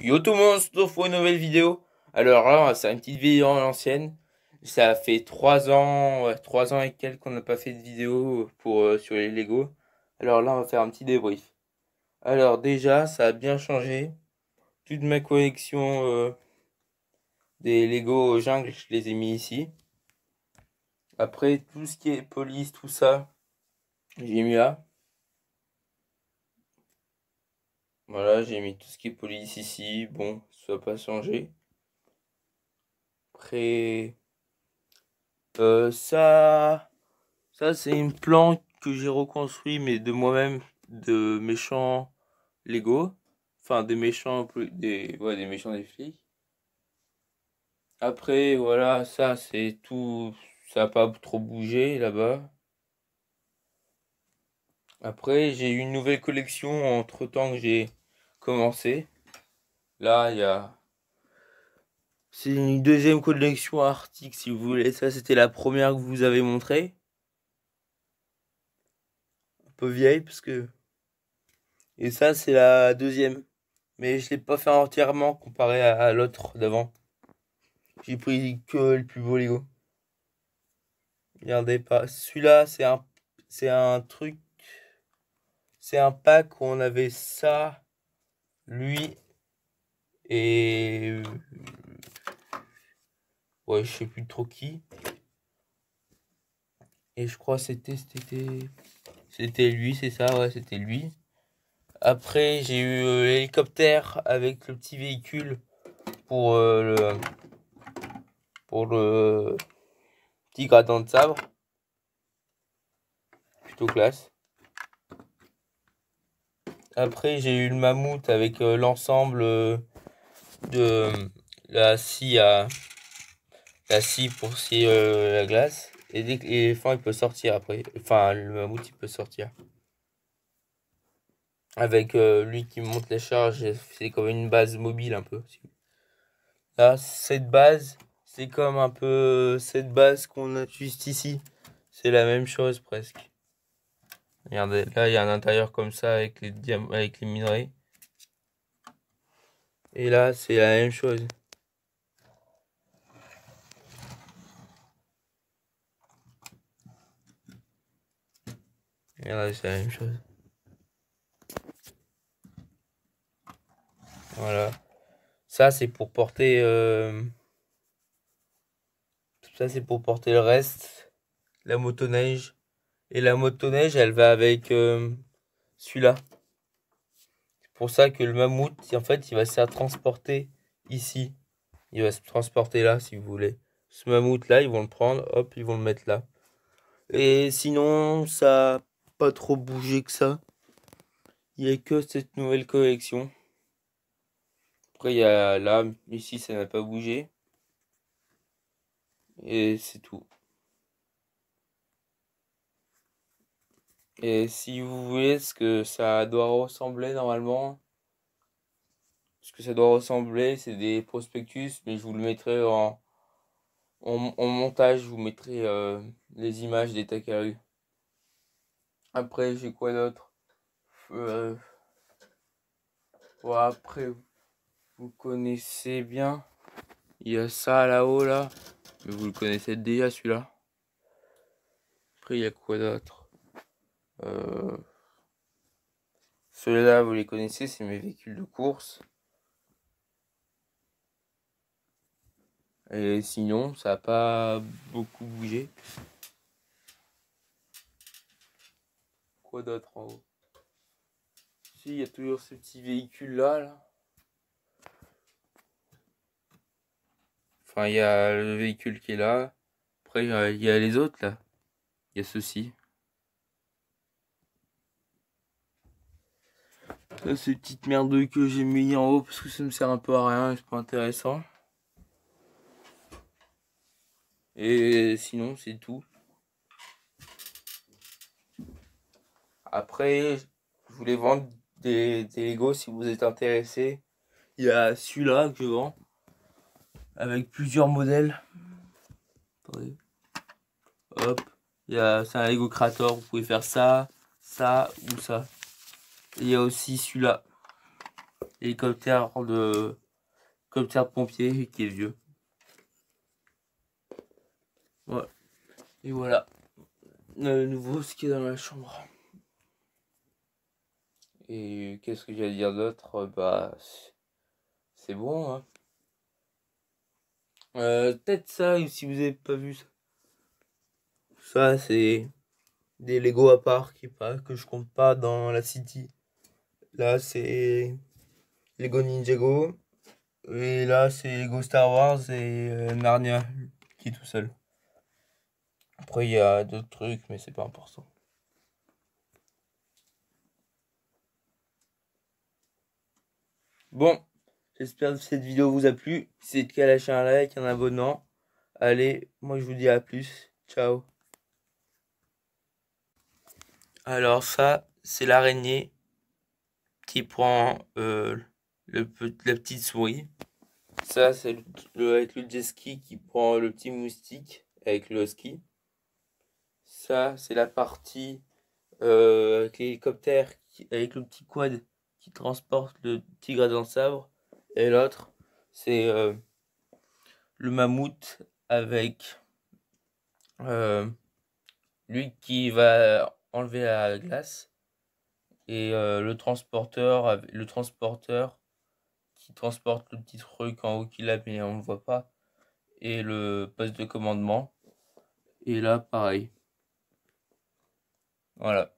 Yo tout le monde, on se retrouve pour une nouvelle vidéo. Alors là, c'est une petite vidéo à l'ancienne. Ça fait 3 ans, ouais, 3 ans et quelques qu'on n'a pas fait de vidéo pour sur les Lego. Alors là, on va faire un petit débrief. Alors déjà, ça a bien changé. Toute ma collection des Lego jungle, je les ai mis ici. Après, tout ce qui est police, tout ça, j'ai mis là. Voilà, j'ai mis tout ce qui est police ici. Bon, ça va pas changer. Après, ça c'est une planque que j'ai reconstruit, mais de moi-même, de méchants Lego. Enfin, des méchants, ouais, des méchants des flics. Après, voilà, ça c'est tout. Ça n'a pas trop bougé là-bas. Après, j'ai eu une nouvelle collection entre-temps que j'ai commencé. Là, il y a. C'est une deuxième collection Arctic, si vous voulez. Ça, c'était la première que vous avez montrée. Un peu vieille, parce que. Et ça, c'est la deuxième. Mais je l'ai pas fait entièrement comparé à l'autre d'avant. J'ai pris que le plus beau Lego. Regardez pas. Celui-là, c'est un truc. C'est un pack où on avait ça, lui et ouais, je sais plus trop qui. Et je crois que c'était lui, c'est ça, ouais, c'était lui. Après, j'ai eu l'hélicoptère avec le petit véhicule pour pour le petit gratin de sabre. Plutôt classe. Après, j'ai eu le mammouth avec l'ensemble de la scie la scie pour scier la glace. Et dès que l'éléphant il peut sortir après. Enfin, le mammouth il peut sortir. Avec lui qui monte les charges, c'est comme une base mobile un peu. Là, cette base, c'est comme un peu cette base qu'on a juste ici. C'est la même chose presque. Regardez, là il y a un intérieur comme ça avec avec les minerais. Et là, c'est la même chose. Regardez, c'est la même chose. Voilà. Ça, c'est pour porter. Ça, c'est pour porter le reste. La motoneige. Et la motoneige, elle va avec celui-là. C'est pour ça que le mammouth, en fait, il va se faire transporter ici. Il va se transporter là, si vous voulez. Ce mammouth-là, ils vont le prendre, hop, ils vont le mettre là. Et sinon, ça n'a pas trop bougé que ça. Il n'y a que cette nouvelle collection. Après, il y a là, ici, ça n'a pas bougé. Et c'est tout. Et si vous voulez ce que ça doit ressembler normalement, ce que ça doit ressembler, c'est des prospectus, mais je vous le mettrai en montage, je vous mettrai les images des Takaru. Après, j'ai quoi d'autre? Euh, ouais, après, vous connaissez bien. Il y a ça là-haut là, mais vous le connaissez déjà celui-là. Après, il y a quoi d'autre? Euh, Ceux-là, vous les connaissez, c'est mes véhicules de course. Et sinon, ça n'a pas beaucoup bougé. Quoi d'autre en haut? Si, il y a toujours ce petit véhicule là. Enfin, il y a le véhicule qui est là. Après, il y a les autres là. Il y a ceux-ci. Ça, c'est petite merde que j'ai mis en haut parce que ça me sert un peu à rien et c'est pas intéressant. Et sinon, c'est tout. Après, je voulais vendre des Lego si vous êtes intéressé. Il y a celui-là que je vends avec plusieurs modèles. Attendez. Hop. C'est un Lego Creator. Vous pouvez faire ça, ça ou ça. Et il y a aussi celui-là. hélicoptère hélicoptère pompier qui est vieux. Ouais. Et voilà. Nouveau ce qui est dans la chambre. Et qu'est-ce que j'allais dire d'autre? Bah, c'est bon, hein. Peut-être ça, si vous avez pas vu ça. Ça, c'est des Lego à part que je compte pas dans la City. Là, c'est Lego Ninjago. Et là, c'est Lego Star Wars et Narnia qui est tout seul. Après, il y a d'autres trucs, mais c'est pas important. Bon, j'espère que cette vidéo vous a plu. Si c'est le cas, lâchez un like, un abonnement. Allez, moi je vous dis à plus. Ciao. Alors ça, c'est l'araignée qui prend la petite souris. Ça, c'est avec le jet ski qui prend le petit moustique avec le ski. Ça, c'est la partie avec l'hélicoptère avec le petit quad qui transporte le tigre à dents de sabre. Et l'autre, c'est le mammouth avec lui qui va enlever la glace. Et le transporteur qui transporte le petit truc en haut qu'il a mais on ne voit pas. Et le poste de commandement. Et là, pareil. Voilà.